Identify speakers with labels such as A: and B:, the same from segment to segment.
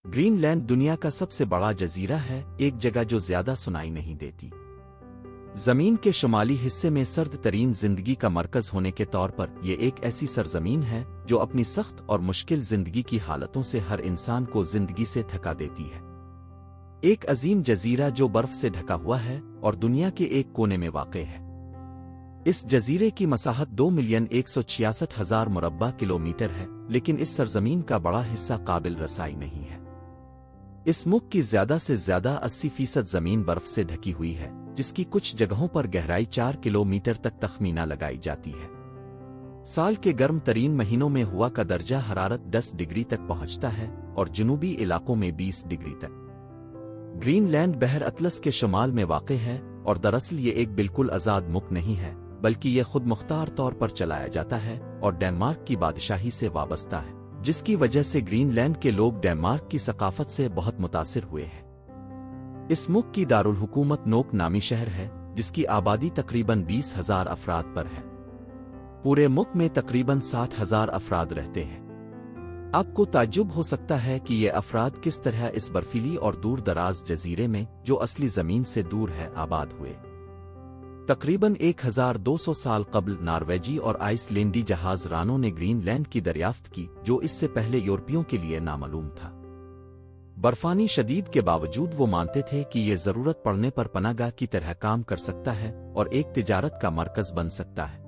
A: Green land दुनिया का सबसे बड़ा जजीरा है, एक जगह जो ज्यादा सुनाई नहीं देती। जमीन के शुमाली हिस्से में सर्द तरीन जिंदगी का मरकज होने के तौर पर यह एक ऐसी सरजमीन है जो अपनी सख्त और मुश्किल जिंदगी की हालतों से हर इंसान को जिंदगी से थका देती है। एक अजीम जजीरा जो बर्फ से ढका हुआ है और दुनिया के एक कोने में वाक़ है। इस जजीरे की मसाहत 2,166,000 मुरब्बा किलोमीटर है, लेकिन इस सरजमीन का बड़ा हिस्सा काबिल रसाई नहीं है। इस मुल्क की ज्यादा से ज्यादा 80% जमीन बर्फ से ढकी हुई है, जिसकी कुछ जगहों पर गहराई 4 किलोमीटर तक तखमीना लगाई जाती है। साल के गर्म तरीन महीनों में हवा का दर्जा हरारत 10 डिग्री तक पहुंचता है और जुनूबी इलाकों में 20 डिग्री तक। ग्रीनलैंड बहर अतलस के शुमाल में वाक़ है और दरअसल ये एक बिल्कुल आज़ाद मुल्क नहीं है, बल्कि ये खुद मुख्तार तौर पर चलाया जाता है और डेनमार्क की बादशाही से वाबस्ता है, जिसकी वजह से ग्रीनलैंड के लोग डेनमार्क की सकाफत से बहुत मुतासिर हुए हैं। इस मुल्क की दारुल हुकूमत नोक नामी शहर है, जिसकी आबादी तकरीबन 20,000 अफराद पर है। पूरे मुल्क में तकरीबन 60,000 अफराद रहते हैं। आपको ताज्जुब हो सकता है कि ये अफराद किस तरह इस बर्फीली और दूर दराज जजीरे में, जो असली जमीन से दूर है, आबाद हुए। तकरीबन 1200 साल कबल नॉर्वेजी और आइसलैंडी जहाज रानों ने ग्रीनलैंड की दरियाफ्त की, जो इससे पहले यूरोपियों के लिए नामालूम था। बर्फानी शदीद के बावजूद वो मानते थे कि ये जरूरत पड़ने पर पनाहगाह की तरह काम कर सकता है और एक तिजारत का मरकज बन सकता है।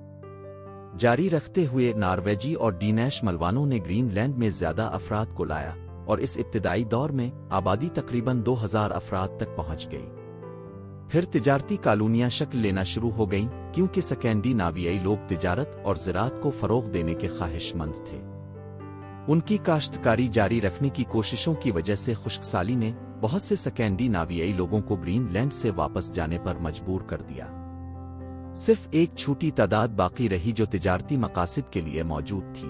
A: जारी रखते हुए नॉर्वेजी और डैनिश मलवानों ने ग्रीनलैंड में ज्यादा अफराद को लाया और इस इब्तिदाई दौर में आबादी तकरीबन 2000 अफराद तक पहुंच गई। फिर तिजारती कॉलोनियां शक्ल लेना शुरू हो गईं, क्योंकि स्कैंडिनावियाई लोग तिजारत और ज़राअत को फरोग देने के ख्वाहिशमंद थे। उनकी काश्तकारी जारी रखने की कोशिशों की वजह से खुश्कसाली ने बहुत से स्कैंडिनावियाई लोगों को ग्रीनलैंड से वापस जाने पर मजबूर कर दिया। सिर्फ एक छोटी तादाद बाकी रही जो तिजारती मकासद के लिए मौजूद थी।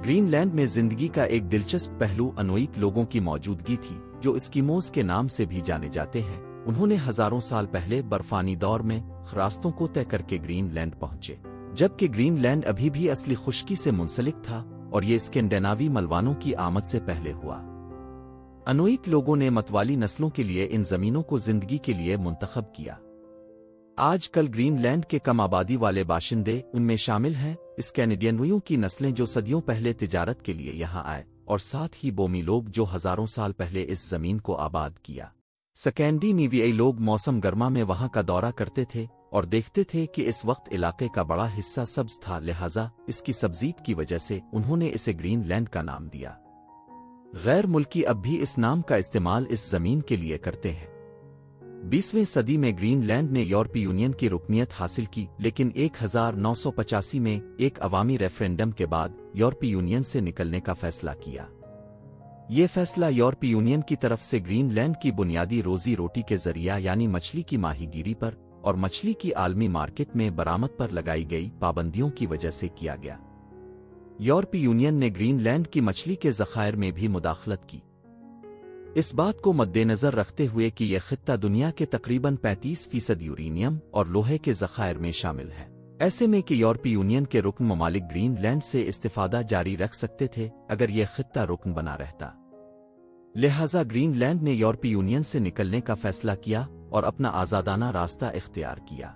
A: ग्रीनलैंड में जिंदगी का एक दिलचस्प पहलू अनोइट लोगों की मौजूदगी थी, जो एस्किमोज के नाम से भी जाने जाते हैं। उन्होंने हजारों साल पहले बर्फानी दौर में रास्तों को तय करके ग्रीनलैंड पहुंचे, जबकि ग्रीनलैंड अभी भी असली खुश्की से मुंसलिक था और ये स्कैंडिनेवी मलवानों की आमद से पहले हुआ। अनोइट लोगों ने मतवाली नस्लों के लिए इन जमीनों को जिंदगी के लिए मुंतखब किया। आजकल ग्रीनलैंड के कम आबादी वाले बाशिंदे उनमें शामिल हैं स्कैंडिनेवियों की नस्लें जो सदियों पहले तिजारत के लिए यहाँ आए, और साथ ही बोमी लोग जो हजारों साल पहले इस जमीन को आबाद किया। स्कैंडिनेवियाई लोग मौसम गर्मा में वहां का दौरा करते थे और देखते थे कि इस वक्त इलाके का बड़ा हिस्सा सब्ज था, लिहाजा इसकी सब्जीत की वजह से उन्होंने इसे ग्रीनलैंड का नाम दिया। गैर मुल्की अब भी इस नाम का इस्तेमाल इस जमीन के लिए करते हैं। 20वीं सदी में ग्रीनलैंड ने यूरोपीय यूनियन की रुकनियत हासिल की, लेकिन 1985 में एक अवामी रेफरेंडम के बाद यूरोपीय यूनियन से निकलने का फैसला किया। ये फैसला यूरोपीय यूनियन की तरफ से ग्रीनलैंड की बुनियादी रोजी रोटी के जरिया यानी मछली की माहीगीरी पर और मछली की आलमी मार्केट में बरामद पर लगाई गई पाबंदियों की वजह से किया गया। यूरोपीय यूनियन ने ग्रीनलैंड की मछली के ज़खायर में भी मुदाखलत की, इस बात को मद्देनजर रखते हुए कि यह खित्ता दुनिया के तकरीबन 35% यूरेनियम और लोहे के ज़खायर में शामिल है। ऐसे में कि यूरोपीय यूनियन के रुकन ममालिक ग्रीनलैंड से इस्तिफादा जारी रख सकते थे अगर यह खित्ता रुकन बना रहता। लिहाजा ग्रीनलैंड ने यूरोपीय यूनियन से निकलने का फैसला किया और अपना आज़ादाना रास्ता इख्तियार किया।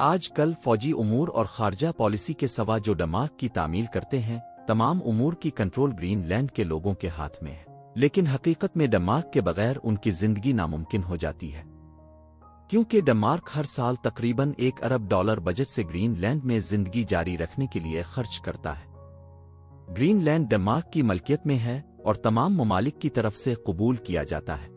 A: आजकल फौजी उमूर और खारजा पॉलिसी के सवा जो डेनमार्क की तामील करते हैं, तमाम उमूर की कंट्रोल ग्रीनलैंड के लोगों के हाथ में है, लेकिन हकीकत में डेनमार्क के बगैर उनकी जिंदगी नामुमकिन हो जाती है, क्योंकि डेनमार्क हर साल तकरीबन $1 अरब बजट से ग्रीनलैंड में जिंदगी जारी रखने के लिए खर्च करता है। ग्रीनलैंड डेनमार्क की मलकियत में है और तमाम ममालिक की तरफ से कबूल किया जाता है।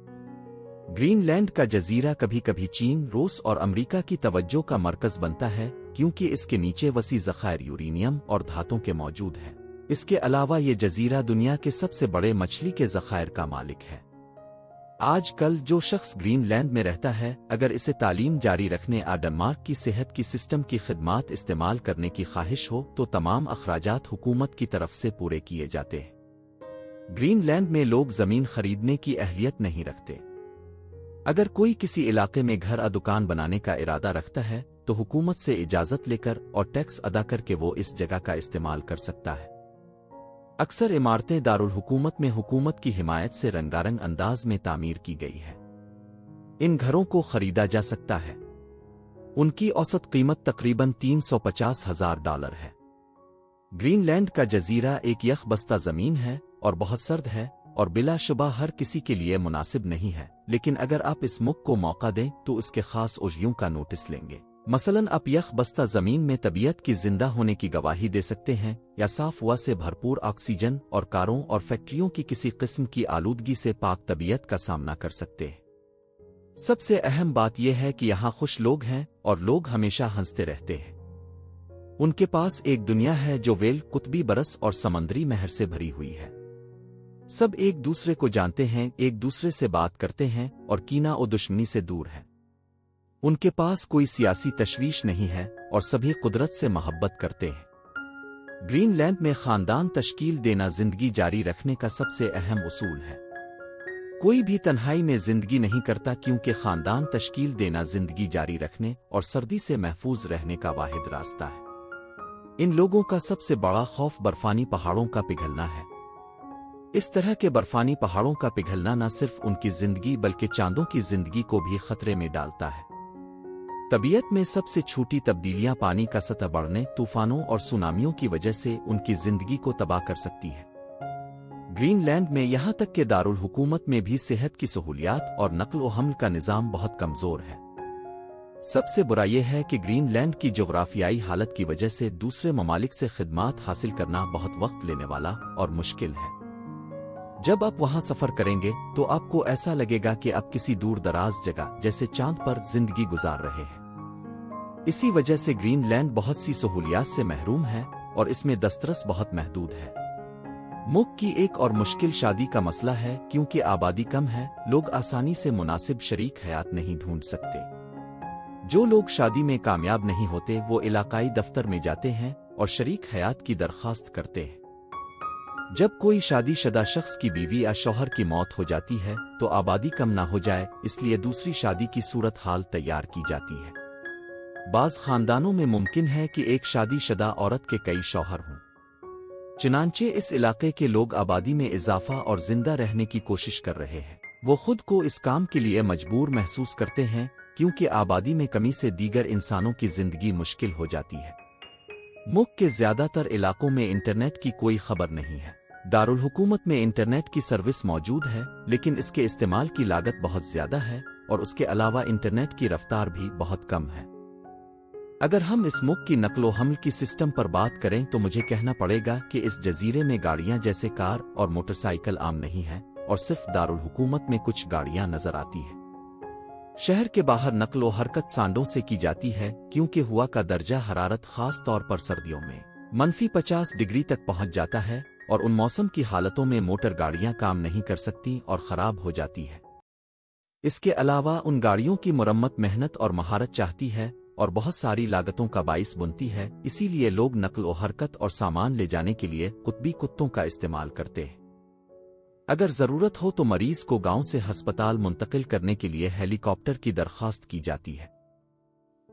A: ग्रीनलैंड का जजीरा कभी कभी चीन, रूस और अमेरिका की तवज्जो का मरकज बनता है, क्योंकि इसके नीचे वसी ज़खायर यूरेनियम और धातों के मौजूद हैं। इसके अलावा ये जजीरा दुनिया के सबसे बड़े मछली के ज़खायर का मालिक है। आजकल जो शख्स ग्रीनलैंड में रहता है, अगर इसे तालीम जारी रखने और डेनमार्क की सेहत की सिस्टम की खिदमात इस्तेमाल करने की ख्वाहिश हो तो तमाम अखराजात हुकूमत की तरफ से पूरे किए जाते हैं। ग्रीनलैंड में लोग जमीन खरीदने की अहलियत नहीं रखते। अगर कोई किसी इलाके में घर या दुकान बनाने का इरादा रखता है तो हुकूमत से इजाजत लेकर और टैक्स अदा करके वो इस जगह का इस्तेमाल कर सकता है। अक्सर इमारतें दारुल हुकूमत में हुकूमत की हिमायत से रंगारंग अंदाज में तामीर की गई है। इन घरों को खरीदा जा सकता है। उनकी औसत कीमत तकरीबन $350,000 है। ग्रीनलैंड का जजीरा एक यखबस्ता जमीन है और बहुत सर्द है और बिलाशुबा हर किसी के लिए मुनासिब नहीं है, लेकिन अगर आप इस मुल्क को मौका दें तो इसके खास उजयों का नोटिस लेंगे। मसलन आप यखबस्ता जमीन में तबीयत की जिंदा होने की गवाही दे सकते हैं, या साफ हवा से भरपूर ऑक्सीजन और कारों और फैक्ट्रियों की किसी किस्म की आलूदगी से पाक तबीयत का सामना कर सकते हैं। सबसे अहम बात यह है कि यहाँ खुश लोग हैं और लोग हमेशा हंसते रहते हैं। उनके पास एक दुनिया है जो वेल, कुतबी बरस और समंदरी महर से भरी हुई है। सब एक दूसरे को जानते हैं, एक दूसरे से बात करते हैं और कीना और दुश्मनी से दूर है। उनके पास कोई सियासी तशवीश नहीं है और सभी कुदरत से मोहब्बत करते हैं। ग्रीनलैंड में खानदान तश्कील देना जिंदगी जारी रखने का सबसे अहम उसूल है। कोई भी तन्हाई में जिंदगी नहीं करता, क्योंकि खानदान तश्कील देना जिंदगी जारी रखने और सर्दी से महफूज रहने का वाहिद रास्ता है। इन लोगों का सबसे बड़ा खौफ बर्फानी पहाड़ों का पिघलना है। इस तरह के बर्फानी पहाड़ों का पिघलना न सिर्फ उनकी जिंदगी बल्कि चांदों की जिंदगी को भी खतरे में डालता है। तबीयत में सबसे छोटी तब्दीलियां पानी का सतह बढ़ने, तूफानों और सुनामियों की वजह से उनकी जिंदगी को तबाह कर सकती है। ग्रीनलैंड में यहां तक कि दारुल हुकूमत में भी सेहत की सहूलियात और नक्ल व हमल का निज़ाम बहुत कमजोर है। सबसे बुरा यह है कि ग्रीनलैंड की जोग्राफियाई हालत की वजह से दूसरे ममालिक से खिदमात हासिल करना बहुत वक्त लेने वाला और मुश्किल है। जब आप वहां सफर करेंगे तो आपको ऐसा लगेगा कि आप किसी दूर दराज जगह जैसे चांद पर जिंदगी गुजार रहे हैं। इसी वजह से ग्रीनलैंड बहुत सी सहूलियात से महरूम है और इसमें दस्तरस बहुत महदूद है। मुल्क की एक और मुश्किल शादी का मसला है, क्योंकि आबादी कम है, लोग आसानी से मुनासिब शरीक हयात नहीं ढूंढ सकते। जो लोग शादी में कामयाब नहीं होते वो इलाकाई दफ्तर में जाते हैं और शरीक हयात की दरखास्त करते हैं। जब कोई शादीशुदा शख्स की बीवी या शौहर की मौत हो जाती है तो आबादी कम ना हो जाए, इसलिए दूसरी शादी की सूरत हाल तैयार की जाती है। बाज़ खानदानों में मुमकिन है कि एक शादीशुदा औरत के कई शौहर हों। चुनांचे इस इलाके के लोग आबादी में इजाफा और जिंदा रहने की कोशिश कर रहे हैं। वो खुद को इस काम के लिए मजबूर महसूस करते हैं, क्योंकि आबादी में कमी से दीगर इंसानों की जिंदगी मुश्किल हो जाती है। मुल्क के ज्यादातर इलाकों में इंटरनेट की कोई खबर नहीं है। दारुल हुकूमत में इंटरनेट की सर्विस मौजूद है, लेकिन इसके इस्तेमाल की लागत बहुत ज्यादा है और उसके अलावा इंटरनेट की रफ्तार भी बहुत कम है। अगर हम इस मुल्क की नकलो हमल की सिस्टम पर बात करें तो मुझे कहना पड़ेगा कि इस जजीरे में गाड़ियां जैसे कार और मोटरसाइकिल आम नहीं है और सिर्फ दारुल हुकूमत में कुछ गाड़ियां नजर आती हैं। शहर के बाहर नकलो हरकत सांडों से की जाती है, क्योंकि हवा का दर्जा हरारत खास तौर पर सर्दियों में -50 डिग्री तक पहुंच जाता है और उन मौसम की हालतों में मोटर गाड़ियां काम नहीं कर सकती और खराब हो जाती है। इसके अलावा उन गाड़ियों की मुरम्मत मेहनत और महारत चाहती है और बहुत सारी लागतों का बाइस बनती है। इसीलिए लोग नकल और हरकत और सामान ले जाने के लिए कुतबी कुत्तों का इस्तेमाल करते हैं। अगर जरूरत हो तो मरीज को गांव से अस्पताल मुंतकिल करने के लिए हेलीकॉप्टर की दरखास्त की जाती है।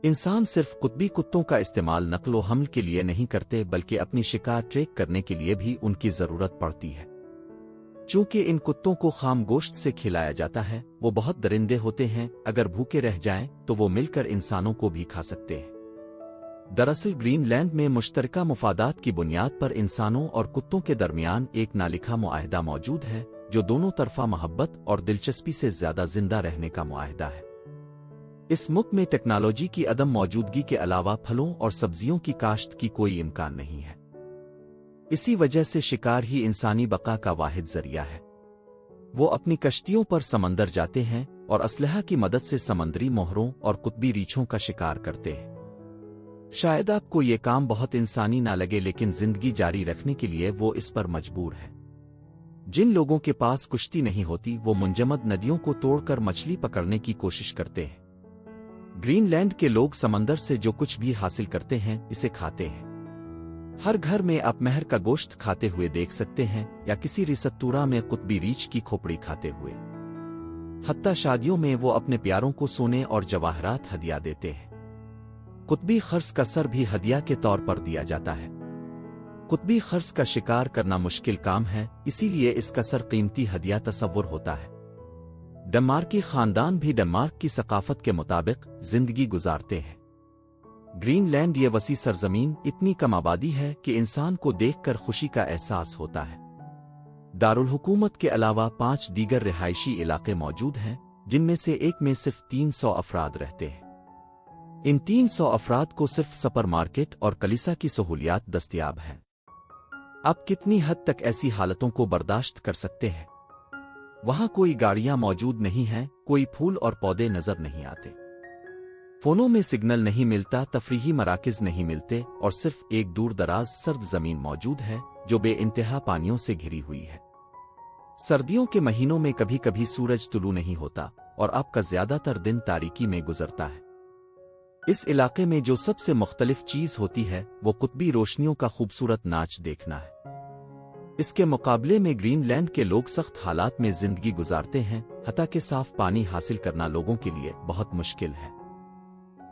A: इंसान सिर्फ कुतबी कुत्तों का इस्तेमाल नकलो हमल के लिए नहीं करते, बल्कि अपनी शिकार ट्रैक करने के लिए भी उनकी जरूरत पड़ती है। चूंकि इन कुत्तों को खाम गोश्त से खिलाया जाता है, वो बहुत दरिंदे होते हैं, अगर भूखे रह जाएं तो वो मिलकर इंसानों को भी खा सकते हैं। दरअसल ग्रीनलैंड में मुश्तरका मुफादात की बुनियाद पर इंसानों और कुत्तों के दरमियान एक नालिखा मुआहदा मौजूद है, जो दोनों तरफा मोहब्बत और दिलचस्पी से ज्यादा जिंदा रहने का मुआहदा है। इस मुल्क में टेक्नोलॉजी की अदम मौजूदगी के अलावा फलों और सब्जियों की काश्त की कोई इम्कान नहीं है। इसी वजह से शिकार ही इंसानी बका का वाहिद जरिया है। वो अपनी कश्तियों पर समंदर जाते हैं और असलहा की मदद से समंदरी मोहरों और कुतबी रीछों का शिकार करते हैं। शायद आपको ये काम बहुत इंसानी ना लगे, लेकिन जिंदगी जारी रखने के लिए वो इस पर मजबूर है। जिन लोगों के पास कुश्ती नहीं होती वो मुंजमद नदियों को तोड़कर मछली पकड़ने की कोशिश करते हैं। ग्रीनलैंड के लोग समंदर से जो कुछ भी हासिल करते हैं इसे खाते हैं। हर घर में आप महर का गोश्त खाते हुए देख सकते हैं या किसी रिसत्तूरा में कुतबी रीछ की खोपड़ी खाते हुए। हत्ता शादियों में वो अपने प्यारों को सोने और जवाहरात हदिया देते हैं। कुतबी खर्स का सर भी हदिया के तौर पर दिया जाता है। قطبی خرس کا شکار کرنا مشکل کام ہے، اسی لیے اس کا سر قیمتی ہدیہ تصور ہوتا ہے۔ ڈنمارکی خاندان بھی ڈنمارک کی ثقافت کے مطابق زندگی گزارتے ہیں۔ گرین لینڈ یہ وسیع سرزمین اتنی کم آبادی ہے کہ انسان کو دیکھ کر خوشی کا احساس ہوتا ہے۔ دارالحکومت کے علاوہ 5 دیگر رہائشی علاقے موجود ہیں، جن میں سے ایک میں صرف 300 افراد رہتے ہیں۔ ان 300 افراد کو صرف سپر مارکیٹ اور کلیسا کی سہولیات دستیاب ہیں۔ اب کتنی حد تک ایسی حالتوں کو برداشت کر سکتے ہیں؟ وہاں کوئی گاڑیاں موجود نہیں ہیں، کوئی پھول اور پودے نظر نہیں آتے، فونوں میں سگنل نہیں ملتا، تفریحی مراکز نہیں ملتے، اور صرف ایک دور دراز سرد زمین موجود ہے جو بے انتہا پانیوں سے گھری ہوئی ہے۔ سردیوں کے مہینوں میں کبھی کبھی سورج طلوع نہیں ہوتا اور آپ کا زیادہ تر دن تاریکی میں گزرتا ہے۔ اس علاقے میں جو سب سے مختلف چیز ہوتی ہے وہ قطبی روشنیوں کا خوبصورت ناچ دیکھنا ہے۔ اس کے مقابلے میں گرین لینڈ کے لوگ سخت حالات میں زندگی گزارتے ہیں، حتیٰ کہ صاف پانی حاصل کرنا لوگوں کے لیے بہت مشکل ہے۔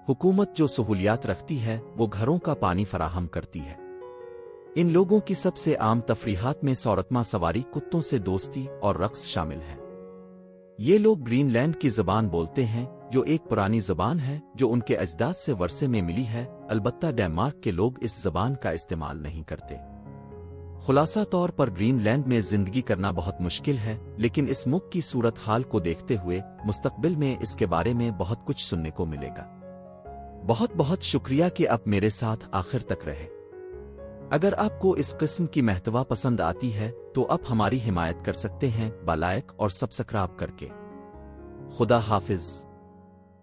A: حکومت جو سہولیات رکھتی ہے وہ گھروں کا پانی فراہم کرتی ہے۔ ان لوگوں کی سب سے عام تفریحات میں سورتما سواری، کتوں سے دوستی اور رقص شامل ہیں۔ یہ لوگ گرین لینڈ کی زبان بولتے ہیں، جو ایک پرانی زبان ہے جو ان کے اجداد سے ورثے میں ملی ہے، البتہ ڈنمارک کے لوگ اس زبان کا استعمال نہیں کرتے۔ خلاصہ طور پر گرین لینڈ میں زندگی کرنا بہت مشکل ہے، لیکن اس ملک کی صورتحال کو دیکھتے ہوئے مستقبل میں اس کے بارے میں بہت کچھ سننے کو ملے گا۔ بہت بہت شکریہ کہ آپ میرے ساتھ آخر تک رہے۔ اگر آپ کو اس قسم کی محتوا پسند آتی ہے تو آپ ہماری حمایت کر سکتے ہیں لائک اور سبسکرائب کر کے۔ خدا حافظ۔